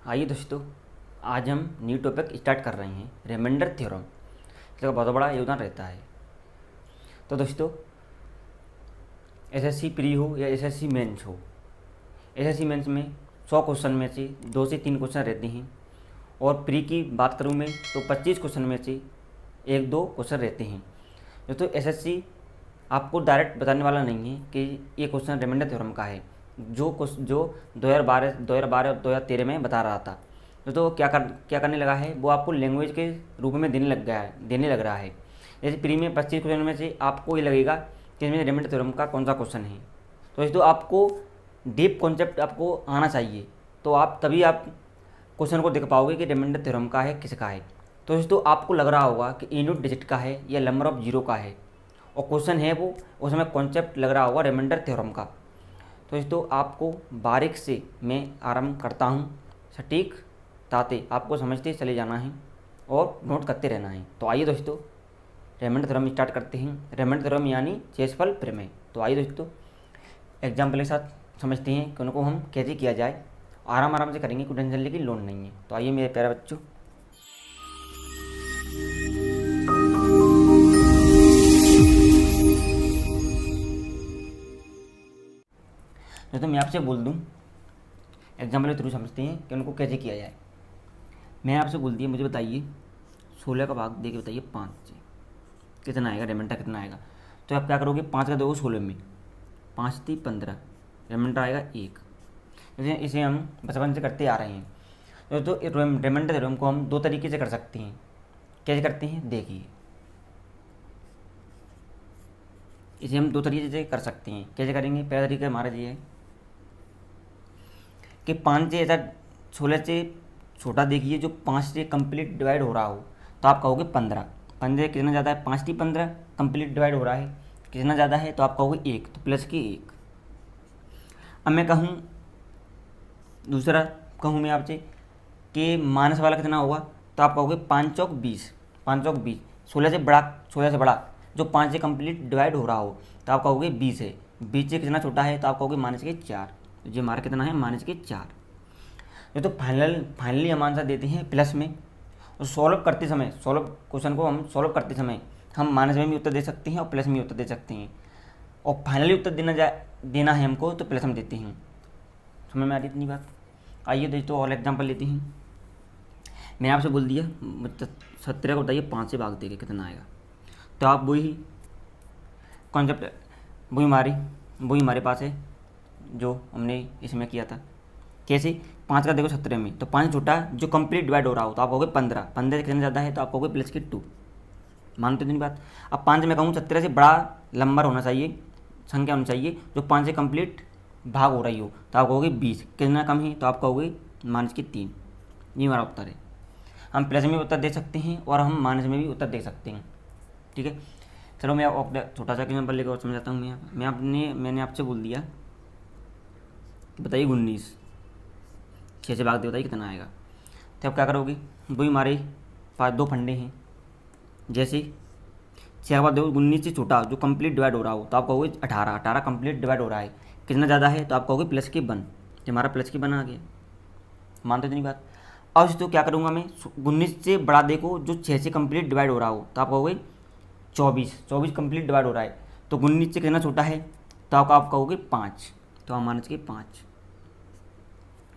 आइए दोस्तों, आज हम न्यू टॉपिक स्टार्ट कर रहे हैं रिमाइंडर थ्योरम। इसका बहुत बड़ा योगदान रहता है। तो दोस्तों, एसएससी प्री हो या एसएससी मेंस हो, एसएससी मेंस में 100 क्वेश्चन में से 2 से 3 क्वेश्चन रहते हैं, और प्री की बात करूँ मैं तो 25 क्वेश्चन में से 1-2 क्वेश्चन रहते हैं। दोस्तों, एसएससी आपको डायरेक्ट बताने वाला नहीं है कि ये क्वेश्चन रिमाइंडर थ्योरम का है, जो 2012 और 2013 में बता रहा था। तो क्या करने लगा है, वो आपको लैंग्वेज के रूप में देने लग रहा है। जैसे प्री में 25 क्वेश्चन में से आपको ये लगेगा कि इसमें रिमाइंडर थ्योरम का कौन सा क्वेश्चन है। तो दोस्तों, आपको डीप कॉन्सेप्ट आपको आना चाहिए, तो तभी आप क्वेश्चन को देख पाओगे कि रिमाइंडर थ्योरम का है किसका है। तो दोस्तों, आपको लग रहा होगा कि यूनिट डिजिट का है या नंबर ऑफ जीरो का है, और क्वेश्चन है वो, उसमें कॉन्सेप्ट लग रहा होगा रिमाइंडर थ्योरम का। तो दोस्तों, आपको बारीक से मैं आरंभ करता हूँ, सटीक ताते आपको समझते चले जाना है और नोट करते रहना है। तो आइए दोस्तों, रिमाइंडर थ्योरम स्टार्ट करते हैं। रिमाइंडर थ्योरम यानी शेषफल प्रमेय। तो आइए दोस्तों, एग्जाम्पल के साथ समझते हैं कि उनको हम कैसे किया जाए। आराम से करेंगे, कोई टेंशन लेकिन लोड नहीं है। तो आइए मेरे प्यारे बच्चों, दोस्तों मैं आपसे बोल दूं, एग्जाम्पल के थ्रू समझते हैं कि उनको कैसे किया जाए। मैं आपसे बोल दिया, मुझे बताइए 16 का भाग दे के बताइए 5 से कितना आएगा, रिमाइंडर कितना आएगा। तो आप क्या करोगे, 5 का दोगे 16 में, 5 3 15, रिमाइंडर आएगा 1। जैसे इसे हम बचपन से करते आ रहे हैं। तो रिमाइंडर थ्योरम को हम 2 तरीके से कर सकते हैं। कैसे करते हैं देखिए, इसे हम 2 तरीके से कर सकते हैं। कैसे करेंगे, पहला तरीका हमारा ये है कि 5 से ऐसा 16 से छोटा देखिए, जो 5 से कंप्लीट डिवाइड हो रहा हो, तो आप कहोगे 15। 15 कितना ज़्यादा है, 5 3 15 कंप्लीट डिवाइड हो रहा है, कितना ज़्यादा है, तो आप कहोगे 1, तो प्लस के 1। अब मैं कहूँ दूसरा, कहूँ मैं आपसे कि माइनस वाला कितना होगा, तो आप कहोगे 5 चौक 20, 5 चौक 20, 16 से बड़ा जो 5 से कंप्लीट डिवाइड हो रहा हो, तो आप कहोगे 20 है। 20 से कितना छोटा है, तो आप कहोगे -4। तो ये हमारा कितना है, -4। ये तो फाइनली हम आंसर देते हैं प्लस में। और क्वेश्चन को हम सॉल्व करते समय हम माइनस में भी उत्तर दे सकते हैं और प्लस में भी उत्तर दे सकते हैं। और फाइनली उत्तर देना है हमको, तो प्लस में देते हैं। समझ में आ रही इतनी बात। आइए दोस्तों, और एग्जाम्पल लेते हैं। मैं आपसे बोल दिया 17 को बताइए 5 से भाग देंगे कितना आएगा। तो आप वही कॉन्सेप्ट वही हमारे पास है जो हमने इसमें किया था। कैसे, 5 का देखो 17 में, तो 5 छोटा जो कंप्लीट डिवाइड हो रहा हो, तो आप कहोगे 15। 15 से कितना ज़्यादा है, तो आप कहोगे प्लस के 2। मानते नहीं बात। अब 5 में कहूँ 17 से बड़ा नंबर होना चाहिए, संख्या होनी चाहिए जो 5 से कंप्लीट भाग हो रही हो, तो आप कहोगे 20। कितना कम है, तो आप कहोगे -3। ये हमारा उत्तर है। हम प्लस में भी उत्तर दे सकते हैं और हम माइनस में भी उत्तर दे सकते हैं। ठीक है, चलो मैं अपना छोटा सा एग्जाम्पल लेकर और समझाता हूँ। मैंने आपसे बोल दिया, बताइए 19, 6 से भाग दे बताइए कितना आएगा। तो आप क्या करोगे, वही हमारे पास 2 फंडे हैं। जैसे 6 के बाद देखो 19 से छोटा जो कंप्लीट डिवाइड हो रहा हो, तो आप कहोगे 18। 18 कंप्लीट डिवाइड हो रहा है, कितना ज़्यादा है, तो आप कहोगे प्लस के 1। तो हमारा प्लस के 1 आ गया। मानते नहीं बात। अब तो क्या करूँगा मैं, 19 से बड़ा देखो जो 6 से कंप्लीट डिवाइड हो रहा हो, तो आप कहोगे 24। 24 कंप्लीट डिवाइड हो रहा है, तो 19 से कितना छोटा है, तो आप कहोगे 5। तो आप माइनस के 5।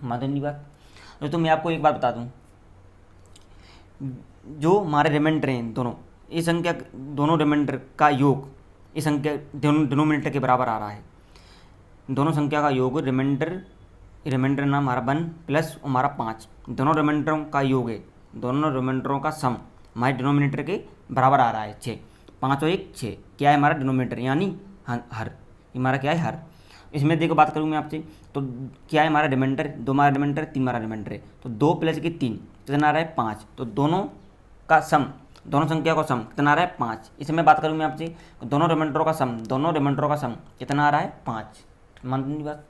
मानते नहीं बात। तो मैं आपको एक बात बता दूं, जो हमारे रिमाइंडर हैं दोनों, इस संख्या दोनों रिमाइंडर का योग इस संख्या डिनोमिनेटर के बराबर आ रहा है। दोनों संख्या का योग रिमाइंडर नाम हमारा 1 प्लस हमारा 5, दोनों रिमाइंडरों का योग है, दोनों रिमाइंडरों का सम हमारे डिनोमिनेटर के बराबर आ रहा है 6। 5 और 1 6, क्या है हमारा डिनोमिनेटर यानी हर। हमारा क्या है, हर। इसमें देखो बात करूँ मैं आपसे, तो क्या है हमारा रिमाइंडर, 2 हमारा रिमाइंडर, 3 हमारा रिमाइंडर है। तो 2 प्लस के 3 कितना आ रहा है, 5। तो दोनों का सम, दोनों संख्या का सम कितना आ रहा है, 5। इसमें बात करूँ मैं आपसे, दोनों रिमाइंडरों का सम कितना आ रहा है, 5। मानते नहीं बात।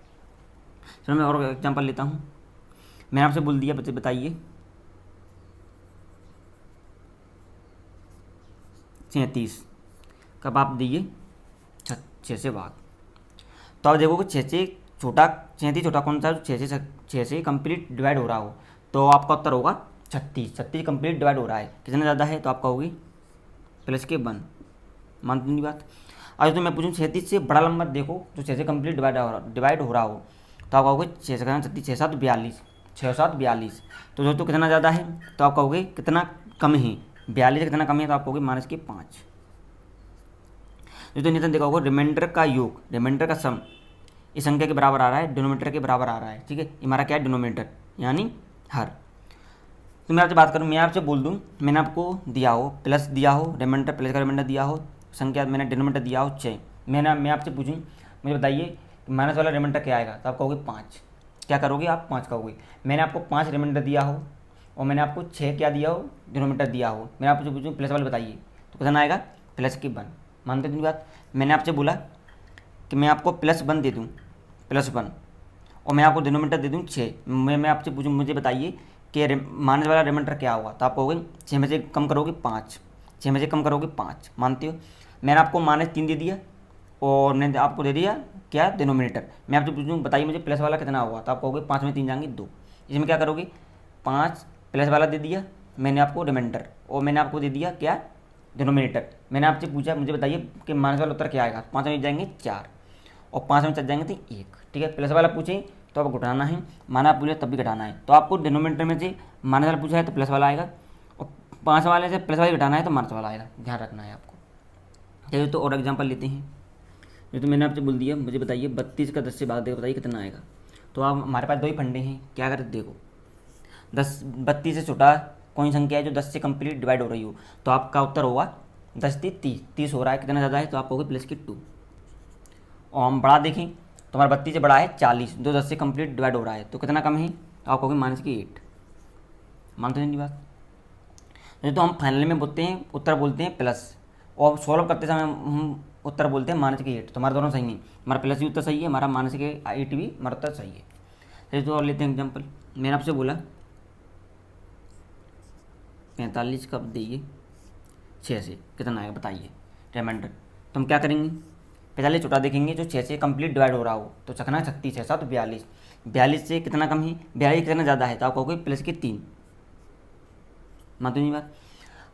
चलो मैं और एग्जाम्पल लेता हूँ। मैंने आपसे बोल दिया, बच्चे बताइए 37 कब आप दिए 6 से भाग। तो आप देखोगे 6 से छोटा, 37 छोटा कौन सा, 6 से कंप्लीट डिवाइड हो रहा हो, तो आपका उत्तर होगा 36। 36 कंप्लीट डिवाइड हो रहा है, कितना ज़्यादा है तो आप कहोगे प्लस के 1। मानते नहीं बात। आज तो मैं पूछूँ 36 से बड़ा नंबर देखो जो 6 से कंप्लीट डिवाइड हो रहा हो, तो आप कहोगे 6 से 36, 6 7 42, 6 7 42। तो दोस्तों कितना ज़्यादा है तो आप कहोगे कितना कम है, 42 से कितना कम है तो आप कहोगे -5। दोस्तों नितिन देखा होगा रिमाइंडर का योग, रिमाइंडर का सम इस संख्या के बराबर आ रहा है, डिनोमीटर के बराबर आ रहा है। ठीक है, ये हमारा क्या है डिनोमीटर यानी हर। तो मैं आपसे बात करूँ, मैं आपसे बोल दूँ मैंने आपको दिया हो प्लस दिया हो रिमाइंडर, प्लस का रिमाइंडर दिया हो, संख्या मैंने डिनोमीटर दिया हो 6, मैं आपसे पूछूँ मुझे बताइए कि माइनस वाला रिमाइंडर क्या आएगा, तो आप कहोगे 5। क्या करोगे आप 5 कहोगे। मैंने आपको 5 रिमाइंडर दिया हो और मैंने आपको 6 क्या दिया हो डिनोमीटर दिया हो, मैं आपसे पूछूँ प्लस वाले बताइए तो कितना आएगा प्लस की 1। मानते नहीं बात। मैंने आपसे बोला कि मैं आपको +1 दे दूँ, +1, और मैं आपको डिनोमीटर दे दूँ 6। मैं आपसे पूछूँ मुझे बताइए कि माइनस वाला रिमाइंडर क्या होगा, तो आप कहोगे 6 में से कम करोगे 5, 6 में से कम करोगे 5। मानते हो। मैंने आपको -3 दे दिया और मैंने आपको दे दिया क्या डिनोमिनेटर। मैं आपसे पूछूँ बताइए मुझे प्लस वाला कितना होगा, तो आप कहोगे 5 में 3 जाएंगे 2। इसमें क्या करोगे 5 प्लस वाला दे दिया मैंने आपको रिमाइंडर, और मैंने आपको दे दिया क्या डिनोमिनेटर। मैंने आपसे पूछा मुझे बताइए कि माइनस वाला उत्तर क्या आएगा, 5 में जाएंगे 4 और 5 में चल जाएंगे तो 1। ठीक है, प्लस वाला पूछें तो आपको घटाना है, माना पूछे तब भी घटाना है। तो आपको डिनोमिनेटर में से माइनस वाला पूछा है तो प्लस वाला आएगा, और 5 वाले से प्लस वाला घटाना है तो माइनस वाला आएगा, ध्यान रखना है आपको। चलिए तो और एग्जाम्पल लेते हैं। जो तो मैंने आपसे बोल दिया मुझे बताइए 32 का 10 से भाग देगा, बताइए कितना आएगा। तो आप हमारे पास 2 ही फंडे हैं, क्या करते देखो 32 से छोटा कौन संख्या है जो 10 से कंप्लीट डिवाइड हो रही हो, तो आपका उत्तर होगा 10 30, 30 हो रहा है, कितना ज़्यादा है तो आप कहोगे प्लस की 2। और हम बड़ा देखें तो हमारा 32 से बड़ा है 40, जो 10 से कंप्लीट डिवाइड हो रहा है, तो कितना कम है तो आप कहोगे -8। मानते नहीं बात। तो हम फाइनल में बोलते हैं उत्तर बोलते हैं प्लस, और सॉल्व करते समय हम उत्तर बोलते हैं -8। तो हमारा दोनों सही नहीं, हमारा प्लस भी उत्तर सही है, हमारा -8 भी हमारा उत्तर सही है। चलिए तो और लेते हैं एग्जाम्पल। मैंने आपसे बोला 45 कब देइए 6 से कितना आएगा बताइए रिमाइंडर। तो हम क्या करेंगे, 45 छोटा देखेंगे जो 6 से कंप्लीट डिवाइड हो रहा हो, तो चखना 36 है 7 42, 42 से कितना कम है 42 कितना ज़्यादा है तो आप कहोगे प्लस की 3। मानते नहीं बात।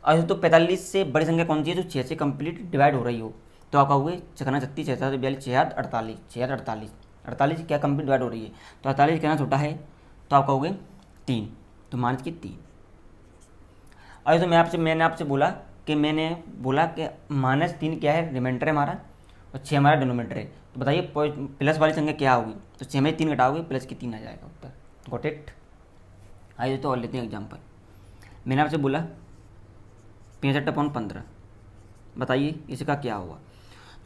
और तो 45 से बड़ी संख्या कौन सी है जो 6 से कंप्लीट डिवाइड हो रही हो, तो आप कहोगे चखना 36 6 7 42 6 8 48, 6 8 48, 48 क्या कंप्लीट डिवाइड हो रही है तो 48 कितना छोटा है तो आप कहोगे 3, तो माइनस की 3। और तो मैंने आपसे बोला कि -3 क्या है रिमाइंडर है हमारा और 6 हमारा डिनोमीटर है, तो बताइए प्लस वाली संख्या क्या होगी, तो 6 में 3 घटाओगे प्लस की 3 आ जाएगा उत्तर। Got it. आइए तो और लेते हैं एग्जाम्पल। मैंने आपसे बोला 65/15, बताइए इसका क्या होगा।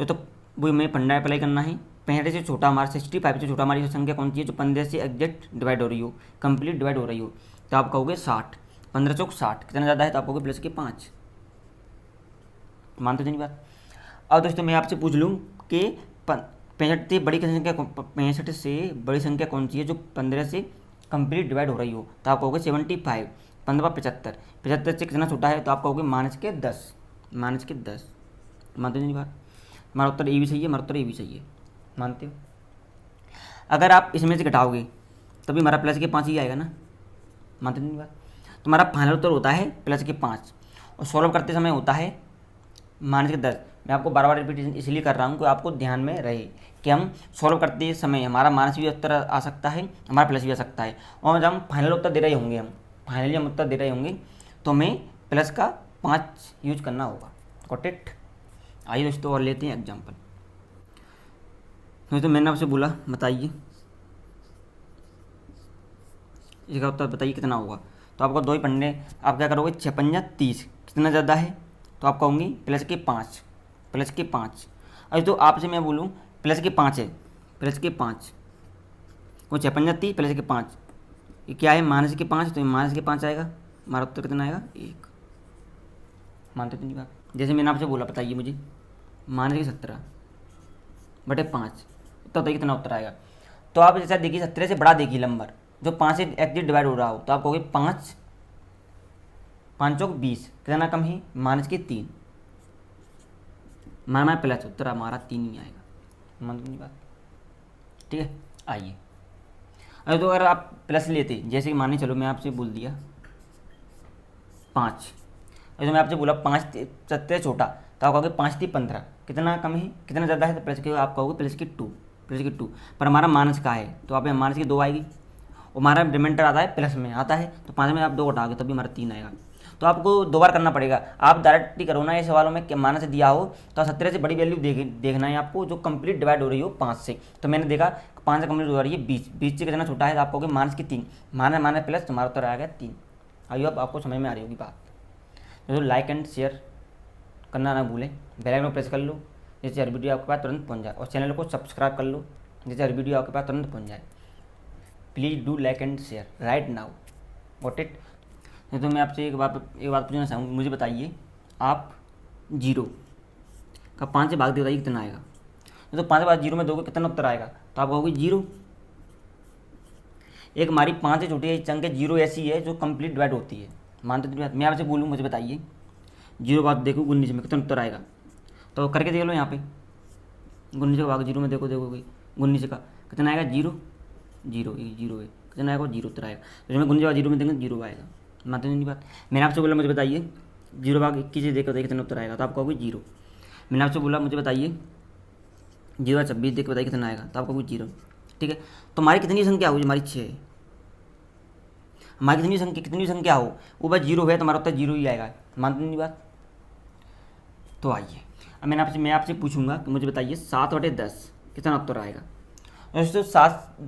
तो वही मैं फंडा अप्लाई करना है। 65 से छोटा हमारा 65 से छोटा हमारी संख्या कौन सी है जो 15 से एग्जैक्ट डिवाइड हो रही हो, कंप्लीट डिवाइड हो रही हो, तो आप कहोगे 60। 15 चौक 60 कितना ज़्यादा है तो आप कहोगे प्लस के 5। मानते नहीं बात। अब दोस्तों मैं आपसे पूछ लूँ कि 65 से बड़ी संख्या 65 से बड़ी संख्या कौन सी है जो 15 से कंप्लीट डिवाइड हो रही हो, तो आप कहोगे 75। 15 75, 75 से कितना छोटा है तो आप कहोगे -10, -10। मानते नहीं बात। हमारा उत्तर ए भी सही है, हमारा उत्तर ए भी सही है। मानते हो। अगर आप इसमें से घटाओगे तभी हमारा प्लस के 5 ही आएगा ना। मानते नहीं बात। तो हमारा फाइनल उत्तर होता है प्लस के 5 और सॉल्व करते समय होता है -10। मैं आपको बार बार रिपीटेशन इसलिए कर रहा हूँ कि आपको ध्यान में रहे कि हम सॉल्व करते समय हमारा माइनस भी उत्तर आ सकता है, हमारा प्लस भी आ सकता है, और जब हम फाइनल उत्तर दे रहे होंगे फाइनली हम उत्तर दे रहे होंगे तो हमें प्लस का 5 यूज करना होगा। Got it. आइए दोस्तों और लेते हैं एग्जाम्पल। तो मैंने आपसे बोला बताइए इसका उत्तर बताइए कितना होगा, तो आपको 2 ही पढ़ने, आप क्या करोगे 6 पंजा 30 कितना ज़्यादा है तो आप कहोगे प्लस के 5, प्लस के 5। अरे तो आपसे मैं बोलूँ प्लस के 5 है, प्लस के 5 वो 6 पंजा 30 प्लस के 5 ये क्या है माइनस के 5, तो माइनस के 5 आएगा, हमारा उत्तर कितना आएगा 1। मानते तो नहीं बात। जैसे मैंने आपसे बोला बताइए मुझे -17/5 उत्तर बताइए कितना उत्तर आएगा। तो आप जैसा देखिए 17 से बड़ा देखिए नंबर जो 5 से एग्जैक्ट डिवाइड हो रहा हो, तो आप कहोगे 5 5 चौक 20 कितना कम है -3। माना प्लस उत्तर हमारा 3 ही आएगा। मानते नहीं बात। ठीक है। आइए अरे तो अगर आप प्लस लेते, जैसे कि मानिए चलो मैं आपसे बोल दिया 5, अरे तो मैं आपसे बोला 5 सत्ते छोटा, तो आप कहोगे 5 × 15 कितना कम है, कितना ज़्यादा है, तो प्लस के आप कहोगे प्लस की टू। पर हमारा माइनस का है तो आप माइनस की 2 आएगी, और हमारा रिमाइंडर आता है प्लस में आता है, तो 5 में आप 2 घटाओगे तभी हमारा 3 आएगा। तो आपको 2 बार करना पड़ेगा। आप डायरेक्ट ही करो ना, ये सवालों में माइनस दिया हो तो 17 से बड़ी वैल्यू देखना है आपको जो कंप्लीट डिवाइड हो रही हो 5 से। तो मैंने देखा 5 से कंप्लीट हो रही है 20 से कितना छोटा है, तो आप कहोगे माइनस की 3, माइनस प्लस, तुम्हारा उत्तर आ गया 3। आइए अब आपको समझ में आ रही होगी बात। तो लाइक एंड शेयर करना ना भूलें, बेल आइकन प्रेस कर लो जिससे हर वीडियो आपके पास तुरंत पहुंच जाए, और चैनल को सब्सक्राइब कर लो जिससे हर वीडियो आपके पास तुरंत पहुंच जाए। Please do like and share right now, got it. तो मैं आपसे एक बात पूछना चाहूँगा, मुझे बताइए आप 0 का 5 से भाग दे, बताइए कितना आएगा। तो 5 भाग 0 में दोगे कितना उत्तर आएगा, तो आप कहोगे 0। एक हमारी 5 से छोटी चंक है 0 ऐसी है जो कंप्लीट डिवाइड होती है, मानते तो मैं आपसे बोलूँ मुझे बताइए 0 भाग देखो 19 में कितना उत्तर आएगा, तो करके देख लो यहाँ पे 19 का भाग 0 में देखोगे 19 का कितना आएगा 0 है, कितना आएगा 0 उत्तर आएगा। तो मैं 19 भाग 0 में देंगे 0 आएगा, मानते नहीं बात। मैंने आपसे बोला मुझे बताइए 0 भाग 21 से देखो कितना उत्तर आएगा, तो आप कहोगे 0। मैंने आपसे बोला मुझे बताइए 0 भाग 26 देख के बताइए कितना आएगा, तो आप कहोगे 0। ठीक है, तो हमारी कितनी संख्या होगी, हमारी 6 है। हमारी कितनी संख्या हो वो बस 0 है, तो हमारा उत्तर 0 ही आएगा, मानते नहीं बात। तो आइए अब मैं आपसे पूछूंगा कि मुझे बताइए 7/10 कितना उत्तर आएगा। दोस्तों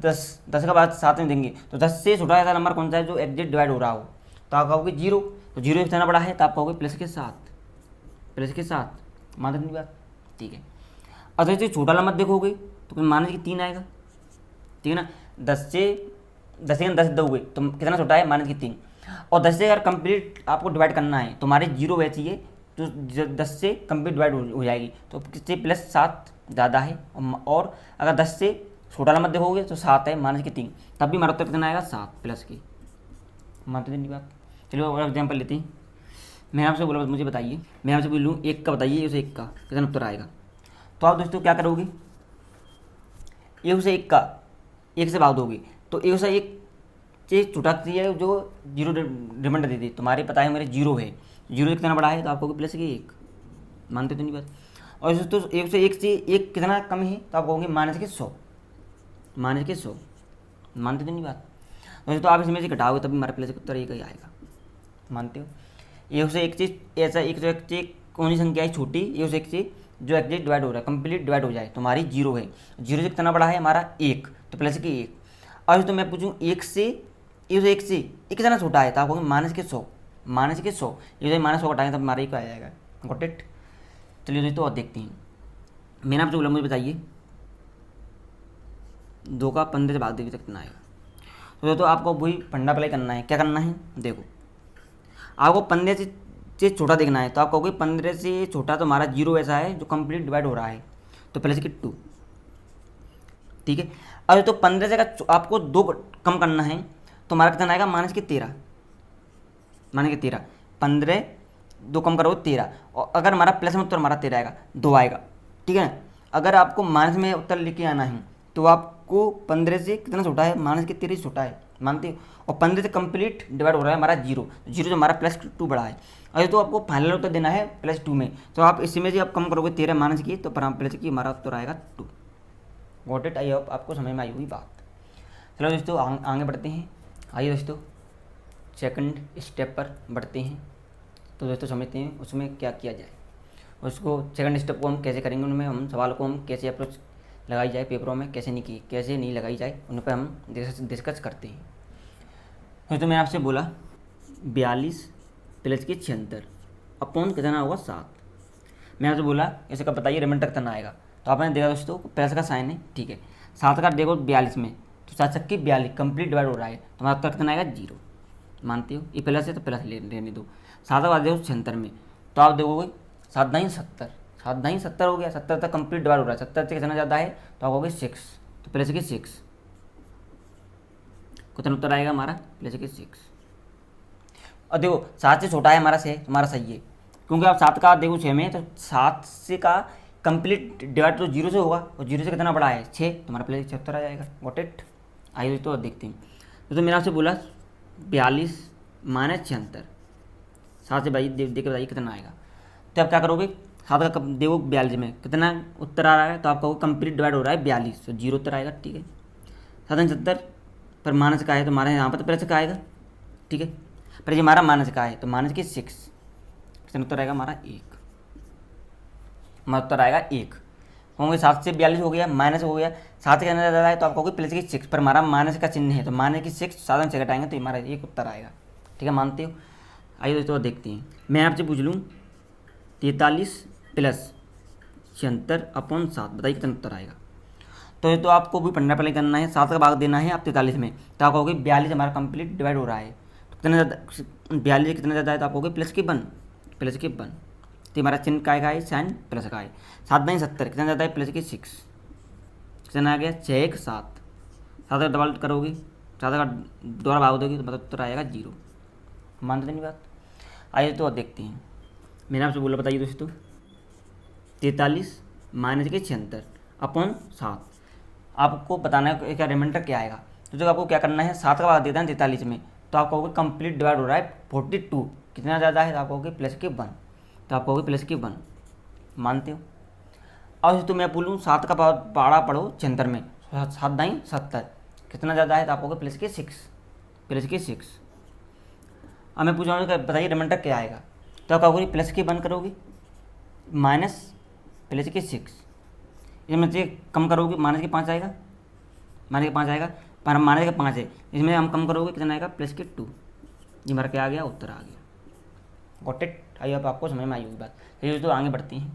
10 का बाद 7 में देंगे तो 10 से छोटा ऐसा नंबर कौन सा है जो एग्जैक्ट डिवाइड हो रहा हो, तो आप कहोगे 0। तो 0 कितना बड़ा है, तो आप कहोगे प्लस के साथ, मानते नहीं बात। ठीक है, अगर जो छोटा नंबर देखोगे तो फिर माइनस की 3 आएगा, ठीक है ना। 10 से 10 दोगे तो कितना छोटा है, माइनस की 3। और 10 से अगर कंप्लीट आपको डिवाइड करना है तो हमारे 0 वैसी है तो 10 से कंप्लीट डिवाइड हो जाएगी, तो किससे +7 ज़्यादा है। और अगर 10 से छोटा नंबर देखोगे तो 7 है, माइनस की 3, तब भी हमारा उत्तर कितना आएगा 7 प्लस की, मानते नहीं बात। चलिए और एग्जाम्पल लेते हैं। मैं आपसे बोला मुझे बताइए, मैं आपसे बोलूँ 1 का बताइए, उसे 1 का कितना उत्तर आएगा। तो आप दोस्तों क्या करोगे, 1 से 1 का 1 से भाग दोगे, तो 1 से 1 से छोटा है जो 0 रिमाइंडर दे दी, तुम्हारे पता है मेरे 0 है, 0 से कितना बड़ा है, तो आप कहोगे प्लस के 1, मानते तो नहीं बात। और दोस्तों 1 से 1 कितना कम है, तो आप कहोगे -100, मानते तो नहीं बात। वैसे तो आप इसमें से घटाओगे तभी हमारे प्लस का उत्तर 1 ही आएगा, मानते हो। 1 से 1 से ऐसा 1 से 1 से कौन सी संख्या है छोटी, 1 से 1 से जो एग्जैक्ट डिवाइड हो रहा है, कंप्लीट डिवाइड हो जाए, तो हमारी 0 है। 0 से कितना बड़ा है हमारा 1, तो प्लस के 1। और तो मैं पूछूँ 1 से 1 कितना छोटा है, तो आप कहोगे -100, ये -100 घटाएंगे तब हमारा 1 आ जाएगा, गॉट इट। चलिए दोस्तों और देखते हैं। मैंने आपसे बोला मुझे बताइए 2 का 15 से भाग देंगे कितना आएगा। तो दोस्तों आपको वही फंडा अप्लाई करना है, क्या करना है, देखो आपको 15 से छोटा देखना है, तो आप कहोगे 15 से छोटा तो हमारा 0 ऐसा है जो कंप्लीट डिवाइड हो रहा है, तो प्लस की 2, ठीक है। अब तो 15 से का आपको 2 कम करना है, तो हमारा कितना आएगा -13, 15 2 कम करो 13, और अगर हमारा प्लस में उत्तर हमारा 13 आएगा, 2 आएगा, ठीक है। अगर आपको माइनस में उत्तर लेके आना है तो आपको 15 से कितना छोटा है, -13 छोटा है, मानते हो। और 15 से कंप्लीट डिवाइड हो रहा है हमारा 0 जो हमारा +2 बड़ा है। अगर तो आपको फाइनल उत्तर देना है +2 में, तो आप इसमें से आप कम करोगे 13 माइनस की, तो प्लस की हमारा उत्तर आएगा 2, गॉट इट। आई होप आपको समझ में आई हुई बात। चलो दोस्तों आगे बढ़ते हैं। आइए दोस्तों सेकंड स्टेप पर बढ़ते हैं। तो दोस्तों समझते हैं उसमें क्या किया जाए, उसको सेकंड स्टेप को हम कैसे करेंगे, उनमें हम सवाल को हम कैसे अप्रोच लगाई जाए पेपरों में, कैसे नहीं लगाई जाए, उन पर हम डिस्कस करते हैं। तो मैंने आपसे बोला 42 प्लस की 76 अपॉन कितना होगा 7। मैं आपसे बोला ऐसे कब बताइए रिमाइंडर कितना आएगा, तो आपने देखा दोस्तों प्लस का साइन है, ठीक है। 7 का देखो 42 में, तो 7 7 की 42 कंप्लीट डिवाइड हो रहा है, तो हमारा उत्तर कितना आएगा 0, मानते हो। ये प्लस है तो प्लस लेने दो। 7 का बाद देखो 76 में, तो आप देखोगे 7 9 70, 7 9 70 हो गया, 70 तक कंप्लीट डिवाइड हो रहा है, 70 से कितना ज़्यादा है, तो आप कहोगे 6, तो प्लस के 6, कितना उत्तर आएगा हमारा प्लस के 6। और देखो 7 से छोटा है हमारा हमारा सही है, क्योंकि आप 7 का देखो 6 में, तो 7 से का कंप्लीट डिवाइड तो 0 से होगा, और 0 से कितना बड़ा है 6, तो हमारा प्लस 76 आ जाएगा, गॉट इट। आइए तो देखते हैं। तो मैंने आपसे बोला 42 माइनस 76, 7 से भाई दे के बताइए कितना आएगा। तो आप क्या करोगे, 7 का देखो 42 में कितना उत्तर आ रहा है, तो आप कहोगे कंप्लीट डिवाइड हो रहा है 42, तो 0 उत्तर आएगा। ठीक है, 77 पर माइनस का है तो हमारे यहाँ पर तो प्लस का आएगा। ठीक है, पर ये हमारा माइनस का है तो माइनस के 6, कितना उत्तर आएगा हमारा 1, हमारा उत्तर आएगा 1। होंगे 7 से 42 हो गया, माइनस हो गया, 7 के अंदर ज़्यादा है तो आप कहोगे प्लस की 6, पर हमारा माइनस का चिन्ह है तो माइनस की 6 7 से घटाएंगे तो हमारा 1 उत्तर आएगा। ठीक है, मानते हो। आइए दोस्तों देखते हैं, मैं आपसे पूछ लूँ 43 प्लस 76/7, बताइए कितना उत्तर आएगा। तो ये तो आपको भी पढ़ना पहले करना है, 7 का भाग देना है आप 43 में, तो आप कहोगे 42 हमारा कंप्लीट डिवाइड हो रहा है, तो कितना ज़्यादा 42 कितना ज़्यादा है तो आप कहोगे प्लस के 1, तो हमारा चिन्ह काय का है, साइन प्लस का है। 7 बाई 70 कितना ज़्यादा है, प्लस के 6, कितना आ गया 6 1 7, 7 का डबल करोगे, 7 का द्वारा भाग दोगे तो मतलब उत्तर आएगा 0। मानते नहीं बात। आइए तो अब देखते हैं, मैंने आपसे बोला बताइए दोस्तों 43 माइनस के 76/7, आपको बताना है क्या रिमाइंडर क्या आएगा। तो जो आपको क्या करना है, 7 का भाग देता है 43 में, तो आप कहोगे कंप्लीट डिवाइड हो रहा है 42, कितना ज़्यादा है तो आप कहोगे प्लस के 1, तो आप कहोगे प्लस के 1। मानते हो। और तो मैं बोलूँ 7 का पहाड़ा पढ़ो 76 में, 7 दाई 70, कितना ज़्यादा है तो आप कहोगे प्लस के 6। अब मैं पूछ रहा हूँ बताइए रिमाइंडर क्या आएगा, तो आप कहोगे प्लस के 1 करोगे माइनस प्लस के 6, इसमें से कम करोगे माइनस के 5 आएगा, पर हम माइनस के 5 है, इसमें हम कम करोगे कितना आएगा, प्लस के 2। ये हमारा क्या आ गया, उत्तर आ गया। Got it. आइए अब आपको समझ में आई होगी बात। चलिए तो आगे बढ़ती हैं,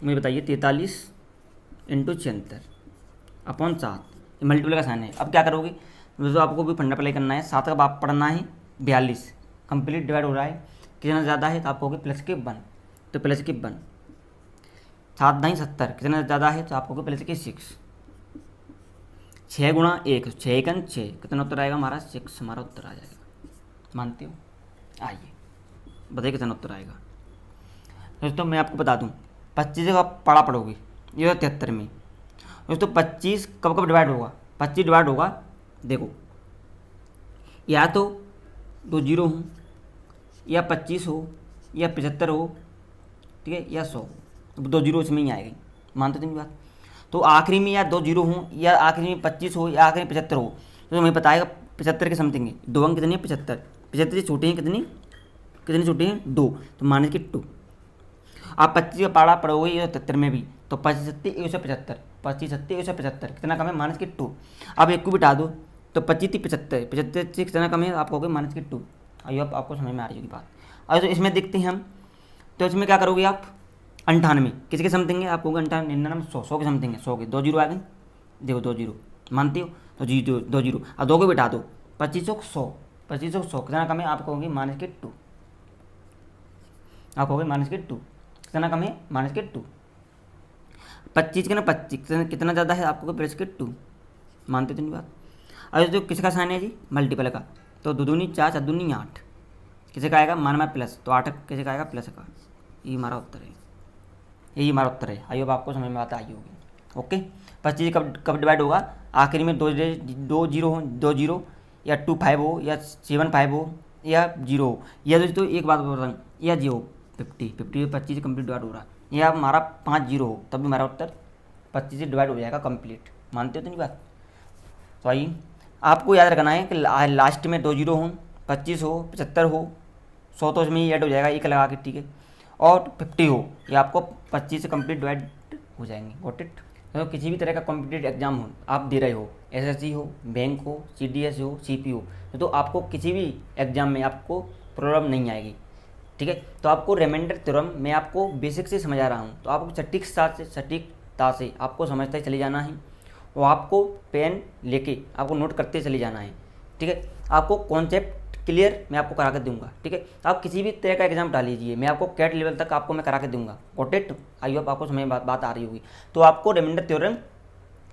मुझे बताइए 43 × 76/7, ये मल्टीपल का साइन है। अब क्या करोगे, दोस्तों आपको भी फंडा अप्लाई करना है, 7 का बाप पढ़ना है 42, कंप्लीट डिवाइड हो रहा है, कितना ज़्यादा है तो आप कहोगे प्लस के 1, तो प्लस के 1। 7 दाई 70 कितना ज़्यादा है तो आप कहोगे प्लस के 6। 6 गुणा 1 6 1 6, कितना उत्तर आएगा हमारा 6, हमारा उत्तर आ जाएगा। मानते हो। आइए बताइए कितना उत्तर आएगा। दोस्तों मैं आपको बता दूं 25 का पढ़ा पढ़ोगे ये 73 में। दोस्तों 25 कब कब डिवाइड होगा, 25 डिवाइड होगा, देखो या तो 2 0 हो, या 25 हो, या 75 हो, ठीक है, या 100 हो, तो 2 0 इसमें ही आएगी। मानते हो नहीं बात। तो आखिरी में या 2 0 हो, या आखिरी में 25 हो, या आखिरी में 75 हो, तो हमें बताएगा 75 के समथिंग है, 2 अंक कितने हैं 75, 75 से छोटे हैं कितने छोटे हैं 2, तो माइनस के 2। आप 25 का पढ़ा पढ़ोगे ये 73 में भी, तो 25 7 175, 25 7 175, कितना कम है माइनस के 2। अब एक को बिठा दो तो 25 75, 75 से कितना कम है आप कहोगे माइनस के 2। आइए अब आपको समझ में आ रही होगी बात। और तो इसमें देखते हैं हम, तो इसमें क्या करोगे आप 98 किसके समथिंग है, आप कहोगे 99 100 के समथिंग है, 100 के 2 0 आ गए, देखो 2 0 मानते हो, तो 2 0 और 2 को बिठा दो 2500 कितना कम है आप कहोगे माइनस के 2, आप कहोगे माइनस के 2, कितना कम है माइनस के 2। 25 के ना 25 कितना ज़्यादा है आपको प्लस के 2। मानते तो नहीं बात। और जो किसका साइन है जी मल्टीपल का, तो 2 दूनी 4 4 दूनी 8, किसे का आएगा मान प्लस, तो 8 किसे का आएगा प्लस का। ये हमारा उत्तर है, यही हमारा उत्तर है। आई होप आपको समझ में बात आई होगी। ओके 25 कब डिवाइड होगा, आखिरी में 2 0 हो, 2 0 या 2 5 हो, या 7 5 हो, या 0 हो, या दोस्तों एक बात बोल रहा हूँ, या 0 50 25 से कंप्लीट डिवाइड हो रहा है, या हमारा 5 0 हो, तब भी हमारा उत्तर 25 से डिवाइड हो जाएगा कंप्लीट। मानते हो तो नहीं बात। तो आइए आपको याद रखना है कि लास्ट में 2 0 हो, 25 हो, 75 हो, 100 तो इसमें ही ऐड हो जाएगा एक लगा के, ठीक है, और 50 हो, ये आपको 25 से कंप्लीट डिवाइड हो जाएंगे। Got it. तो किसी भी तरह का कॉम्पिटिटिव एग्जाम हो आप दे रहे हो, एसएससी हो, बैंक हो, सीडीएस हो, सीपी हो, तो आपको किसी भी एग्जाम में आपको प्रॉब्लम नहीं आएगी, ठीक है। तो आपको रिमाइंडर थ्योरम मैं आपको बेसिक से समझा रहा हूँ, तो आपको सटीकता से आपको समझते चले जाना है, और आपको पेन लेके आपको नोट करते चले जाना है, ठीक है। आपको कॉन्सेप्ट क्लियर मैं आपको करा के दूंगा, ठीक है। आप किसी भी तरह का एग्जाम डाल लीजिए, मैं आपको कैट लेवल तक आपको मैं करा के दूंगा। Got it. आई होप आपको समझ बात आ रही होगी। तो आपको रिमाइंडर थ्योरम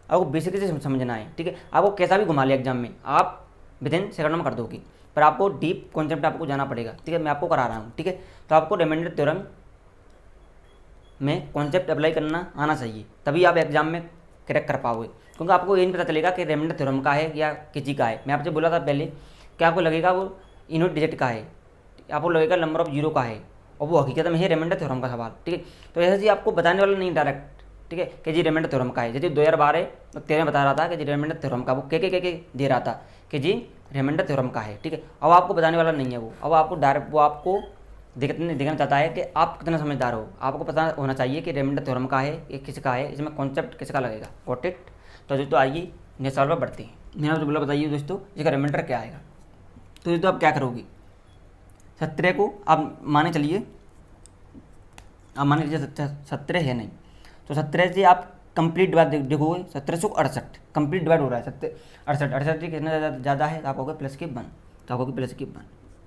आपको बेसिक से समझना है, ठीक है। आपको कैसा भी घुमा लिया एग्जाम में आप विद इन सेकंड में कर दोगे, पर आपको डीप कॉन्सेप्ट आपको जाना पड़ेगा, ठीक है। मैं आपको करा रहा हूँ, ठीक है। तो आपको रिमाइंडर थ्योरम में कॉन्सेप्ट अप्लाई करना आना चाहिए, तभी आप एग्जाम में क्रैक कर पाओगे। क्योंकि आपको ये नहीं पता चलेगा कि रिमाइंडर थ्योरम का है या किसी का है। मैं आपसे बोला था पहले कि आपको लगेगा वो यूनिट डिजिट का है, आपको लगेगा नंबर ऑफ जीरो का है, और वो हकीकत में है रिमाइंडर थ्योरम का सवाल, ठीक है। तो ऐसे जी आपको बताने वाला नहीं डायरेक्ट, ठीक है, कि जी रिमाइंडर थ्योरम का है। जैसे 2012-13 बता रहा था कि जी रिमाइंडर थ्योरम का, वो के दे रहा था कि जी रिमाइंडर थ्योरम का है, ठीक है। अब आपको बताने वाला नहीं है वो, अब आपको डायरेक्ट वो आपको देखना चाहता है कि आप कितना समझदार हो। आपको पता होना चाहिए कि रिमाइंडर थ्योरम का है, ये किसका है, इसमें कॉन्सेप्ट किसका लगेगा। Got it. तो दोस्तों आइए नेक्स्ट सवाल पर बढ़ते हैं। मैंने आपसे बोला बताइए दोस्तों इसका रिमाइंडर क्या आएगा। तो दोस्तों आप क्या करोगे, 17 को आप माने चलिए, आप मान लीजिए 17 है नहीं, तो 17 से आप कंप्लीट डिवाइड देखोगे, 1768 कंप्लीट डिवाइड हो रहा है, 68 से कितना ज़्यादा है, तो आप कहोगे प्लस के 1, तो आप कहोगे प्लस के 1,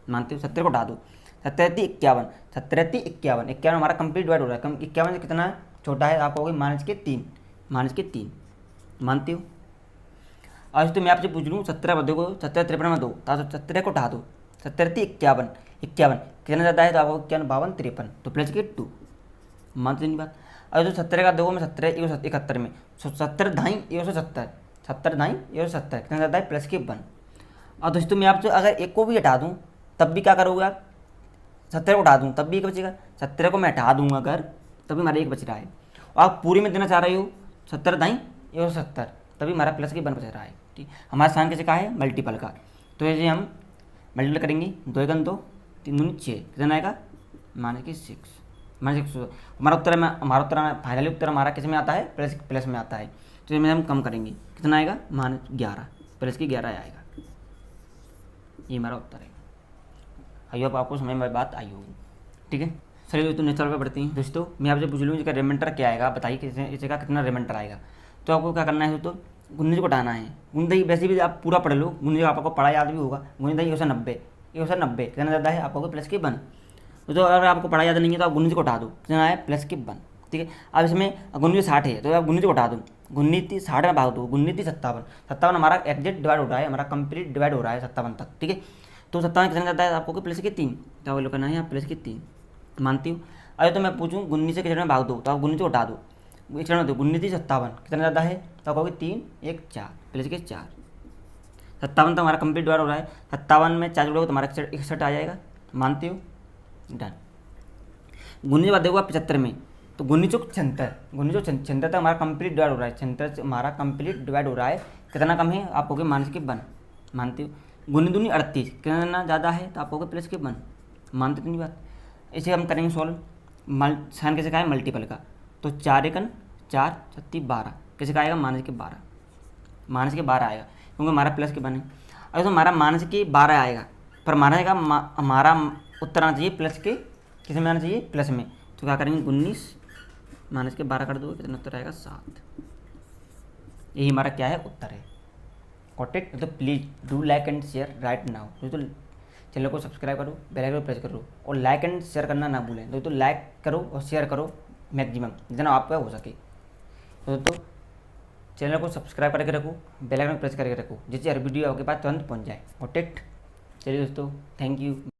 मानते हो। 70 को हटा दो, 17-51, 17-51 हमारा कंप्लीट डिवाइड हो रहा है, 51 से कितना छोटा है, आप कहोगे -3, -3, मानते हो। आज तो मैं आपसे पूछ लूँ 17 बदो को 17-53 में दो, तो 17 को उठा दो, 17-51 कितना ज़्यादा है, तो आपको 51-52-53, तो प्लस के 2, मानते नहीं बात। अब जो 17 का दो में 17-71 में 70-170, 70-170 कितना ज़्यादा है, प्लस के 1। और दोस्तों मैं आपसे अगर एक को भी हटा दूँ तब भी क्या करोगे आप, 17 को हटा दूँ तब भी एक बचेगा, 17 को मैं हटा दूँगा अगर तभी हमारा एक बच रहा है, और आप पूरी में देना चाह रहे हो 70-170, तभी हमारा प्लस के 1 बच रहा है, ठीक। हमारा साइन कैसे का है, मल्टीपल का। तो ऐसे हम मल्टीपल करेंगे, 2 × 2 3 दूनी 6, कितना आएगा, -6, हमारा उत्तर में, फाइनली उत्तर हमारा किस में आता है, प्लस में आता है। तो इसमें हम कम करेंगे, कितना आएगा, -11, प्लस की 11 आएगा, ये हमारा उत्तर है। आई होप आपको समझ में बात आई होगी, ठीक है। चलिए दोस्तों नेक्स्ट सवाल पे बढ़ते हैं। दोस्तों मैं आपसे पूछ लूँ इसका रिमाइंडर क्या आएगा, बताइए इसका कितना रिमाइंडर आएगा। तो आपको क्या करना है दोस्तों, गुंजे को हटाना है। गुंजे वैसे भी आप पूरा पढ़ लो, गुंजे आपको पढ़ा याद भी होगा, गुंजे 190 कितना ज़्यादा है, आपको प्लस के 1। तो अगर आपको पढ़ा याद नहीं है तो आप गुन्नीस को हटा दो, कितना है, प्लस के 1, ठीक है। अब इसमें 19-60 है तो आप 19 को हटा दो, 19-60 में भाग दो, 19-57 हमारा एग्जैक्ट डिवाइड हो रहा है, हमारा कंप्लीट डिवाइड हो रहा है 57 तक, ठीक है। तो 57 कितना जाता है, आपको प्लस के 3, तो वो करना है यहाँ प्लस के 3, मानती हूँ। अरे तो मैं पूछूँ 19 से कितने में भाग दो, तो आप 19 को हटा दो, 19-57 कितना ज़्यादा है, तो आप कहोगे 3, 1, 4, प्लस के 4, 57 तक हमारा कंप्लीट डिवाइड हो रहा है। 57 में 4 जोड़ोगे तो हमारा 61 आ जाएगा, मानते हो, डन। 19 बाद देखो 75 में, तो 19-56 तक हमारा कंप्लीट डिवाइड हो रहा है, 56 से हमारा कंप्लीट डिवाइड हो रहा है, कितना कम है, आप कहोगे माइनस के 1, मानते हो। 19-38 कितना ज़्यादा है, तो आप कहोगे प्लस के 1, मानते तो नहीं बात। इसे हम करेंगे सॉल्व, साइन कैसे का है, मल्टीपल का। तो 4 × 4 = 12, कैसे का आएगा, -12 आएगा, क्योंकि हमारा प्लस के 1 है। अगर तो हमारा -12 आएगा, पर हमारा उत्तर आना चाहिए प्लस के, किस में आना चाहिए, प्लस में। तो क्या करेंगे, 19 -12 कर दो, कितना उत्तर आएगा, 7। यही हमारा क्या है, उत्तर है। Got it. तो please do like and share right now. दोस्तों चैनल को सब्सक्राइब करो, बेल आइकन प्रेस करो, और लाइक एंड शेयर करना ना भूलें। दोस्तों लाइक करो और शेयर करो मैक्सिमम जितना आपका हो सके। तो दोस्तों चैनल को सब्सक्राइब करके रखो, बेल आइकन प्रेस करके रखो, जिससे हर वीडियो आपके पास तुरंत पहुंच जाए। Got it. चलिए दोस्तों, थैंक यू।